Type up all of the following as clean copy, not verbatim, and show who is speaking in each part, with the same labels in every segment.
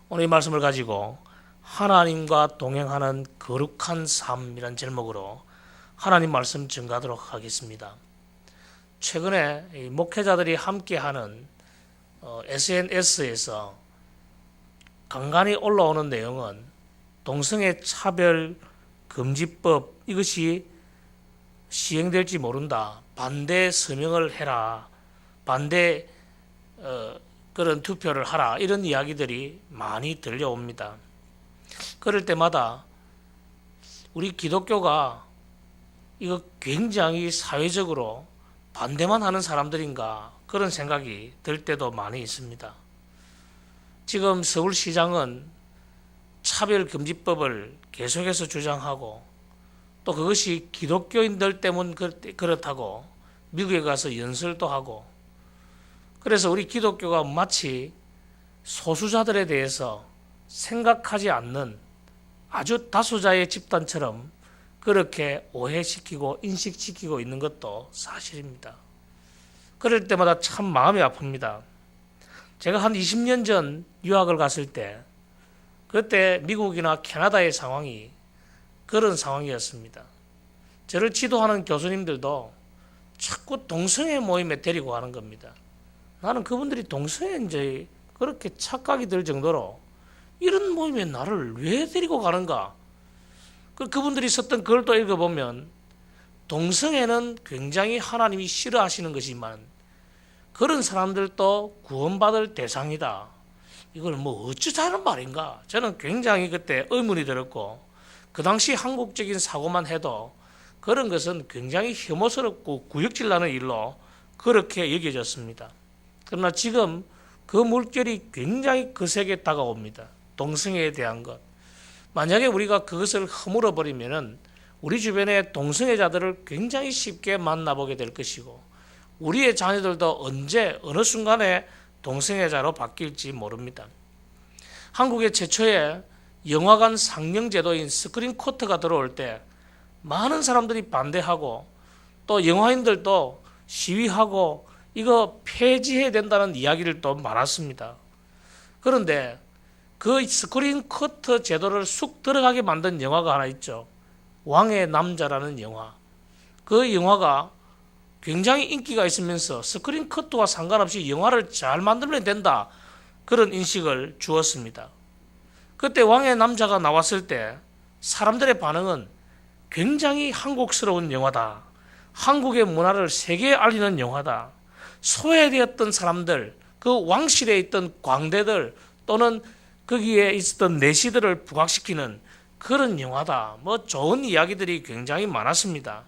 Speaker 1: 오늘 이 말씀을 가지고 하나님과 동행하는 거룩한 삶이란 제목으로 하나님 말씀 증가하도록 하겠습니다. 최근에 이 목회자들이 함께하는 SNS에서 간간히 올라오는 내용은 동성애 차별 금지법 이것이 시행될지 모른다. 반대 서명을 해라. 반대 그런 투표를 하라. 이런 이야기들이 많이 들려옵니다. 그럴 때마다 우리 기독교가 이거 굉장히 사회적으로 반대만 하는 사람들인가 그런 생각이 들 때도 많이 있습니다. 지금 서울시장은 차별금지법을 계속해서 주장하고 또 그것이 기독교인들 때문 그렇다고 미국에 가서 연설도 하고 그래서 우리 기독교가 마치 소수자들에 대해서 생각하지 않는 아주 다수자의 집단처럼 그렇게 오해시키고 인식시키고 있는 것도 사실입니다. 그럴 때마다 참 마음이 아픕니다. 제가 한 20년 전 유학을 갔을 때 그때 미국이나 캐나다의 상황이 그런 상황이었습니다. 저를 지도하는 교수님들도 자꾸 동성애 모임에 데리고 가는 겁니다. 나는 그분들이 동성애인지 그렇게 착각이 들 정도로 이런 모임에 나를 왜 데리고 가는가? 그분들이 썼던 글을 또 읽어보면 동성애는 굉장히 하나님이 싫어하시는 것이지만 그런 사람들도 구원받을 대상이다. 이걸 뭐 어쩌자는 말인가? 저는 굉장히 그때 의문이 들었고 그 당시 한국적인 사고만 해도 그런 것은 굉장히 혐오스럽고 구역질 나는 일로 그렇게 여겨졌습니다. 그러나 지금 그 물결이 굉장히 거세게 다가옵니다. 동성애에 대한 것. 만약에 우리가 그것을 허물어 버리면은 우리 주변의 동성애자들을 굉장히 쉽게 만나보게 될 것이고 우리의 자녀들도 언제 어느 순간에 동성애자로 바뀔지 모릅니다. 한국의 최초의 영화관 상영 제도인 스크린 코트가 들어올 때 많은 사람들이 반대하고 또 영화인들도 시위하고 이거 폐지해야 된다는 이야기를 또 많았습니다. 그런데 그 스크린 커트 제도를 쑥 들어가게 만든 영화가 하나 있죠. 왕의 남자라는 영화. 그 영화가 굉장히 인기가 있으면서 스크린 커트와 상관없이 영화를 잘 만들면 된다. 그런 인식을 주었습니다. 그때 왕의 남자가 나왔을 때 사람들의 반응은 굉장히 한국스러운 영화다. 한국의 문화를 세계에 알리는 영화다. 소외되었던 사람들, 그 왕실에 있던 광대들 또는 거기에 있었던 내시들을 부각시키는 그런 영화다. 뭐 좋은 이야기들이 굉장히 많았습니다.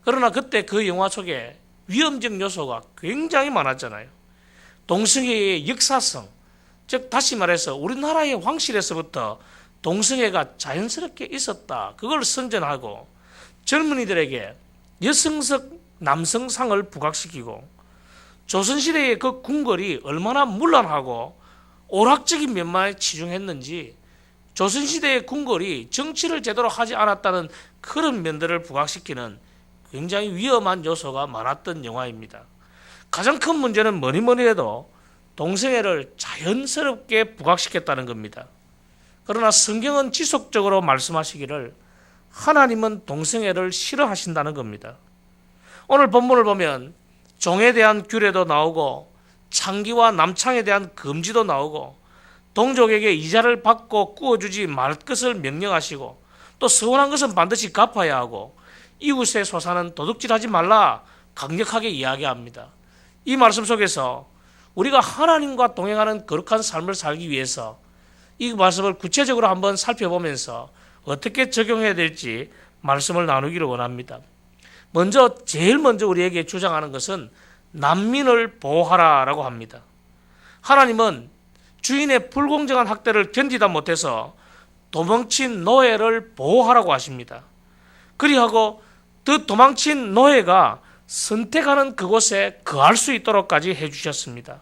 Speaker 1: 그러나 그때 그 영화 속에 위험적 요소가 굉장히 많았잖아요. 동성애의 역사성, 즉 다시 말해서 우리나라의 왕실에서부터 동성애가 자연스럽게 있었다. 그걸 선전하고 젊은이들에게 여성적 남성상을 부각시키고 조선시대의 그 궁궐이 얼마나 문란하고 오락적인 면만에 치중했는지 조선시대의 궁궐이 정치를 제대로 하지 않았다는 그런 면들을 부각시키는 굉장히 위험한 요소가 많았던 영화입니다. 가장 큰 문제는 뭐니 해도 동성애를 자연스럽게 부각시켰다는 겁니다. 그러나 성경은 지속적으로 말씀하시기를 하나님은 동성애를 싫어하신다는 겁니다. 오늘 본문을 보면 종에 대한 규례도 나오고 창기와 남창에 대한 금지도 나오고 동족에게 이자를 받고 구워주지 말 것을 명령하시고 또 서운한 것은 반드시 갚아야 하고 이웃의 소산은 도둑질하지 말라 강력하게 이야기합니다. 이 말씀 속에서 우리가 하나님과 동행하는 거룩한 삶을 살기 위해서 이 말씀을 구체적으로 한번 살펴보면서 어떻게 적용해야 될지 말씀을 나누기를 원합니다. 제일 먼저 우리에게 주장하는 것은 난민을 보호하라라고 합니다. 하나님은 주인의 불공정한 학대를 견디다 못해서 도망친 노예를 보호하라고 하십니다. 그리하고 그 도망친 노예가 선택하는 그곳에 거할 수 있도록까지 해주셨습니다.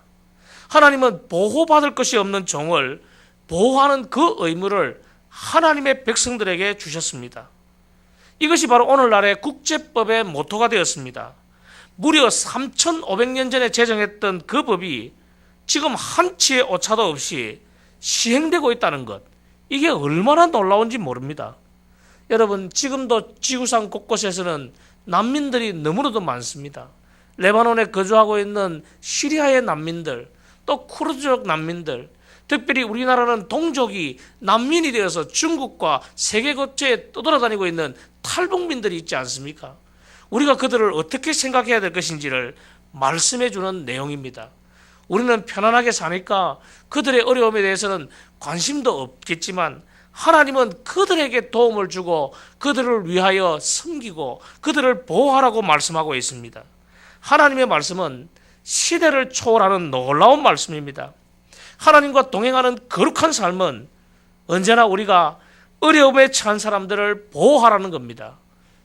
Speaker 1: 하나님은 보호받을 것이 없는 종을 보호하는 그 의무를 하나님의 백성들에게 주셨습니다. 이것이 바로 오늘날의 국제법의 모토가 되었습니다. 무려 3,500년 전에 제정했던 그 법이 지금 한치의 오차도 없이 시행되고 있다는 것, 이게 얼마나 놀라운지 모릅니다. 여러분, 지금도 지구상 곳곳에서는 난민들이 너무나도 많습니다. 레바논에 거주하고 있는 시리아의 난민들, 또 쿠르드족 난민들, 특별히 우리나라는 동족이 난민이 되어서 중국과 세계各지에 떠돌아다니고 있는 탈북민들이 있지 않습니까? 우리가 그들을 어떻게 생각해야 될 것인지를 말씀해 주는 내용입니다. 우리는 편안하게 사니까 그들의 어려움에 대해서는 관심도 없겠지만 하나님은 그들에게 도움을 주고 그들을 위하여 섬기고 그들을 보호하라고 말씀하고 있습니다. 하나님의 말씀은 시대를 초월하는 놀라운 말씀입니다. 하나님과 동행하는 거룩한 삶은 언제나 우리가 어려움에 처한 사람들을 보호하라는 겁니다.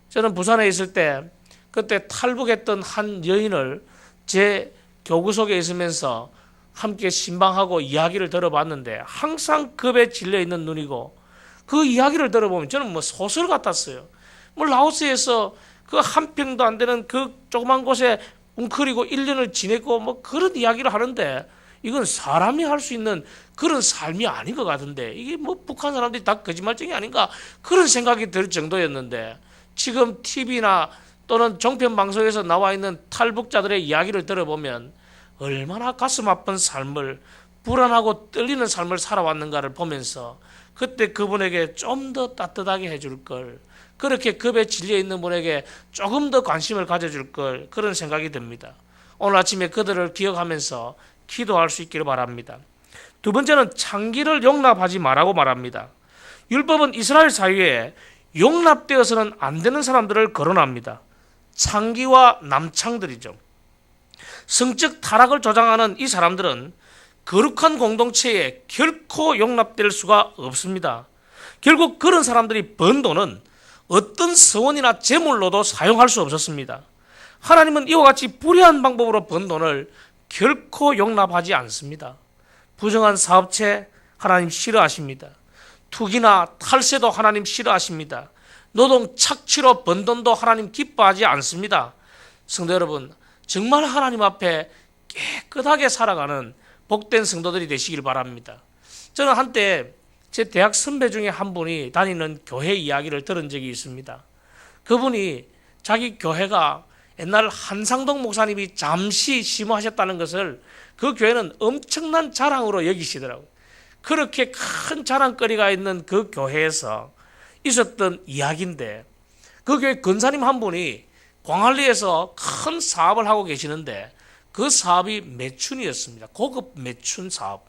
Speaker 1: 저는 부산에 있을 때 그때 탈북했던 한 여인을 제 교구속에 있으면서 함께 신방하고 이야기를 들어봤는데 항상 겁에 질려 있는 눈이고, 그 이야기를 들어보면 저는 뭐 소설 같았어요. 뭐 라오스에서 그 한 평도 안 되는 그 조그만 곳에 웅크리고 1년을 지냈고 뭐 그런 이야기를 하는데, 이건 사람이 할 수 있는 그런 삶이 아닌 것 같은데, 이게 뭐 북한 사람들이 다 거짓말쟁이 아닌가 그런 생각이 들 정도였는데, 지금 TV나 또는 종편 방송에서 나와 있는 탈북자들의 이야기를 들어보면 얼마나 가슴 아픈 삶을, 불안하고 떨리는 삶을 살아왔는가를 보면서 그때 그분에게 좀 더 따뜻하게 해줄 걸, 그렇게 겁에 질려 있는 분에게 조금 더 관심을 가져줄 걸, 그런 생각이 듭니다. 오늘 아침에 그들을 기억하면서 기도할 수 있기를 바랍니다. 두 번째는 창기를 용납하지 말라고 말합니다. 율법은 이스라엘 사회에 용납되어서는 안 되는 사람들을 거론합니다. 창기와 남창들이죠. 성적 타락을 조장하는 이 사람들은 거룩한 공동체에 결코 용납될 수가 없습니다. 결국 그런 사람들이 번 돈은 어떤 서원이나 재물로도 사용할 수 없었습니다. 하나님은 이와 같이 불의한 방법으로 번 돈을 결코 용납하지 않습니다. 부정한 사업체 하나님 싫어하십니다. 투기나 탈세도 하나님 싫어하십니다. 노동 착취로 번 돈도 하나님 기뻐하지 않습니다. 성도 여러분, 정말 하나님 앞에 깨끗하게 살아가는 복된 성도들이 되시길 바랍니다. 저는 한때 제 대학 선배 중에 한 분이 다니는 교회 이야기를 들은 적이 있습니다. 그분이 자기 교회가 옛날 한상동 목사님이 잠시 심호하셨다는 것을 그 교회는 엄청난 자랑으로 여기시더라고요. 그렇게 큰 자랑거리가 있는 그 교회에서 있었던 이야기인데, 그 교회 권사님 한 분이 광안리에서 큰 사업을 하고 계시는데 그 사업이 매춘이었습니다. 고급 매춘 사업.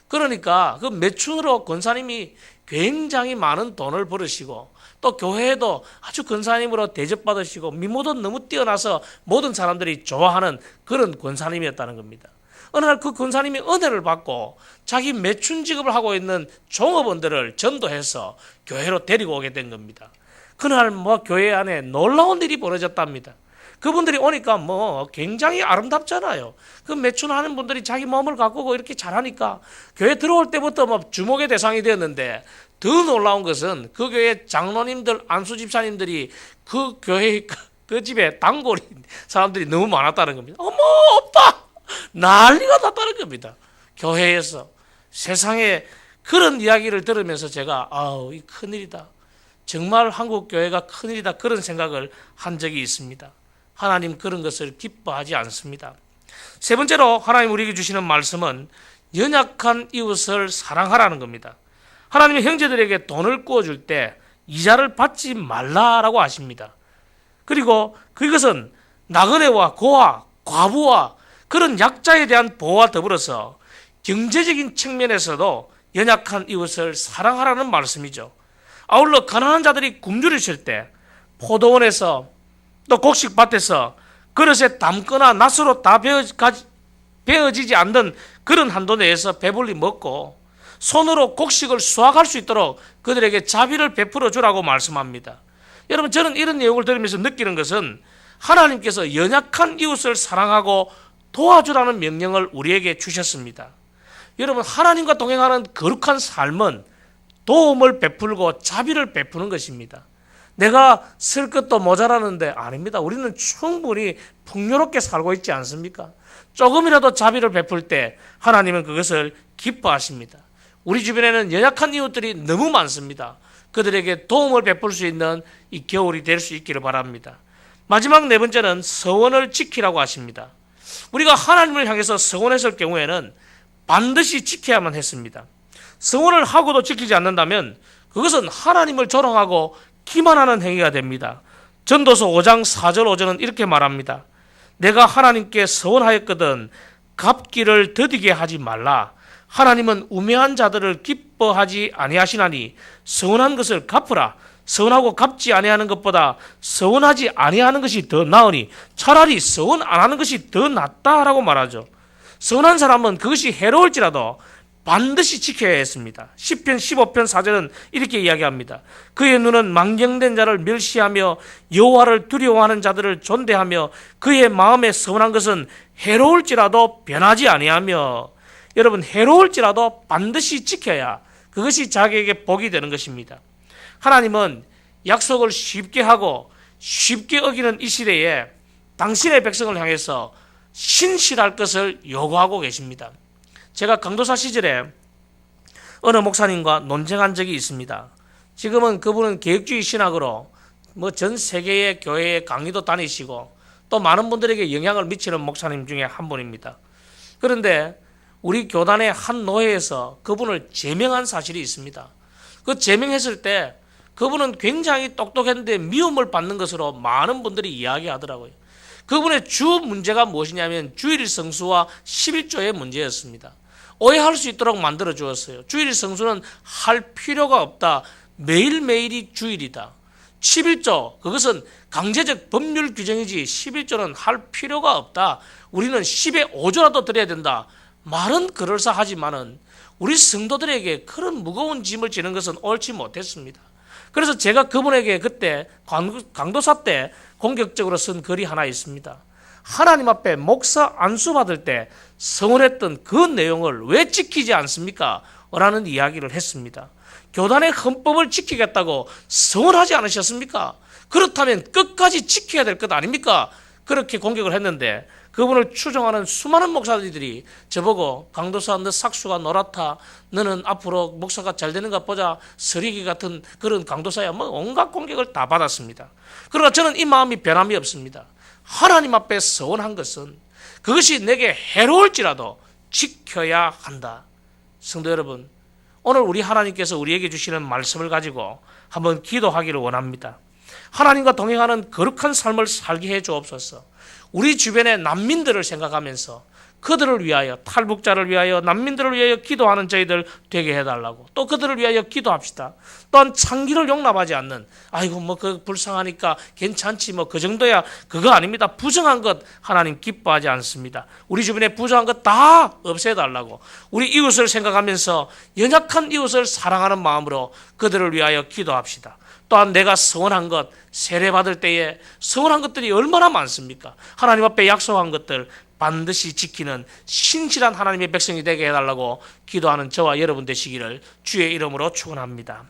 Speaker 1: 그러니까 그 매춘으로 권사님이 굉장히 많은 돈을 벌으시고, 또 교회에도 아주 권사님으로 대접받으시고 미모도 너무 뛰어나서 모든 사람들이 좋아하는 그런 권사님이었다는 겁니다. 어느 날 그 권사님이 은혜를 받고 자기 매춘 직업을 하고 있는 종업원들을 전도해서 교회로 데리고 오게 된 겁니다. 그날 뭐 교회 안에 놀라운 일이 벌어졌답니다. 그분들이 오니까 뭐 굉장히 아름답잖아요. 그 매춘하는 분들이 자기 몸을 가꾸고 이렇게 잘하니까 교회 들어올 때부터 뭐 주목의 대상이 되었는데, 더 놀라운 것은 그 교회 장로님들, 안수 집사님들이 그 교회 그 집에 단골인 사람들이 너무 많았다는 겁니다. 어머 오빠 난리가 났다는 겁니다. 교회에서. 세상에 그런 이야기를 들으면서 제가 아우 이 큰일이다. 정말 한국 교회가 큰일이다, 그런 생각을 한 적이 있습니다. 하나님 그런 것을 기뻐하지 않습니다. 세 번째로 하나님 우리에게 주시는 말씀은 연약한 이웃을 사랑하라는 겁니다. 하나님의 형제들에게 돈을 구워줄 때 이자를 받지 말라라고 하십니다. 그리고 그것은 나그네와 고아, 과부와 그런 약자에 대한 보호와 더불어서 경제적인 측면에서도 연약한 이웃을 사랑하라는 말씀이죠. 아울러 가난한 자들이 굶주려 있을 때 포도원에서 또 곡식밭에서 그릇에 담거나 낫으로 다 베어지지 않는 그런 한도 내에서 배불리 먹고 손으로 곡식을 수확할 수 있도록 그들에게 자비를 베풀어 주라고 말씀합니다. 여러분, 저는 이런 내용을 들으면서 느끼는 것은 하나님께서 연약한 이웃을 사랑하고 도와주라는 명령을 우리에게 주셨습니다. 여러분, 하나님과 동행하는 거룩한 삶은 도움을 베풀고 자비를 베푸는 것입니다. 내가 쓸 것도 모자라는데 아닙니다. 우리는 충분히 풍요롭게 살고 있지 않습니까? 조금이라도 자비를 베풀 때 하나님은 그것을 기뻐하십니다. 우리 주변에는 연약한 이웃들이 너무 많습니다. 그들에게 도움을 베풀 수 있는 이 겨울이 될 수 있기를 바랍니다. 마지막 네 번째는 서원을 지키라고 하십니다. 우리가 하나님을 향해서 서원했을 경우에는 반드시 지켜야만 했습니다. 서원을 하고도 지키지 않는다면 그것은 하나님을 조롱하고 기만하는 행위가 됩니다. 전도서 5장 4절 5절은 이렇게 말합니다. 내가 하나님께 서원하였거든 갚기를 더디게 하지 말라. 하나님은 우매한 자들을 기뻐하지 아니하시나니 서원한 것을 갚으라. 서원하고 갚지 아니하는 것보다 서원하지 아니하는 것이 더 나으니 차라리 서원 안 하는 것이 더 낫다라고 말하죠. 서원한 사람은 그것이 해로울지라도 반드시 지켜야 했습니다. 시편 15편 4절은 이렇게 이야기합니다. 그의 눈은 망령된 자를 멸시하며 여호와를 두려워하는 자들을 존대하며 그의 마음에 서운한 것은 해로울지라도 변하지 아니하며. 여러분, 해로울지라도 반드시 지켜야 그것이 자기에게 복이 되는 것입니다. 하나님은 약속을 쉽게 하고 쉽게 어기는 이 시대에 당신의 백성을 향해서 신실할 것을 요구하고 계십니다. 제가 강도사 시절에 어느 목사님과 논쟁한 적이 있습니다. 지금은 그분은 개혁주의 신학으로 전 세계의 교회에 강의도 다니시고 또 많은 분들에게 영향을 미치는 목사님 중에 한 분입니다. 그런데 우리 교단의 한 노회에서 그분을 제명한 사실이 있습니다. 그 제명했을 때 그분은 굉장히 똑똑했는데 미움을 받는 것으로 많은 분들이 이야기하더라고요. 그분의 주 문제가 무엇이냐면 주일 성수와 11조의 문제였습니다. 오해할 수 있도록 만들어 주었어요. 주일 성수는 할 필요가 없다. 매일매일이 주일이다. 11조, 그것은 강제적 법률 규정이지 11조는 할 필요가 없다. 우리는 10의 5조라도 드려야 된다. 말은 그럴싸하지만은 우리 성도들에게 그런 무거운 짐을 지는 것은 옳지 못했습니다. 그래서 제가 그분에게 그때 강도사 때 공격적으로 쓴 글이 하나 있습니다. 하나님 앞에 목사 안수 받을 때 서원했던 그 내용을 왜 지키지 않습니까? 라는 이야기를 했습니다. 교단의 헌법을 지키겠다고 서원하지 않으셨습니까? 그렇다면 끝까지 지켜야 될 것 아닙니까? 그렇게 공격을 했는데 그분을 추종하는 수많은 목사들이 저보고 강도사 너 삭수가 노랗다. 너는 앞으로 목사가 잘 되는가 보자. 서리기 같은 그런 강도사야. 온갖 공격을 다 받았습니다. 그러나 저는 이 마음이 변함이 없습니다. 하나님 앞에 서원한 것은 그것이 내게 해로울지라도 지켜야 한다. 성도 여러분, 오늘 우리 하나님께서 우리에게 주시는 말씀을 가지고 한번 기도하기를 원합니다. 하나님과 동행하는 거룩한 삶을 살게 해 주옵소서. 우리 주변의 난민들을 생각하면서 그들을 위하여, 탈북자를 위하여, 난민들을 위하여 기도하는 저희들 되게 해달라고. 또 그들을 위하여 기도합시다. 또한 창기를 용납하지 않는, 아이고 그 불쌍하니까 괜찮지 그 정도야. 그거 아닙니다. 부정한 것 하나님 기뻐하지 않습니다. 우리 주변에 부정한 것 다 없애달라고. 우리 이웃을 생각하면서 연약한 이웃을 사랑하는 마음으로 그들을 위하여 기도합시다. 또한 내가 서원한 것, 세례받을 때에 서원한 것들이 얼마나 많습니까? 하나님 앞에 약속한 것들 반드시 지키는 신실한 하나님의 백성이 되게 해달라고 기도하는 저와 여러분 되시기를 주의 이름으로 축원합니다.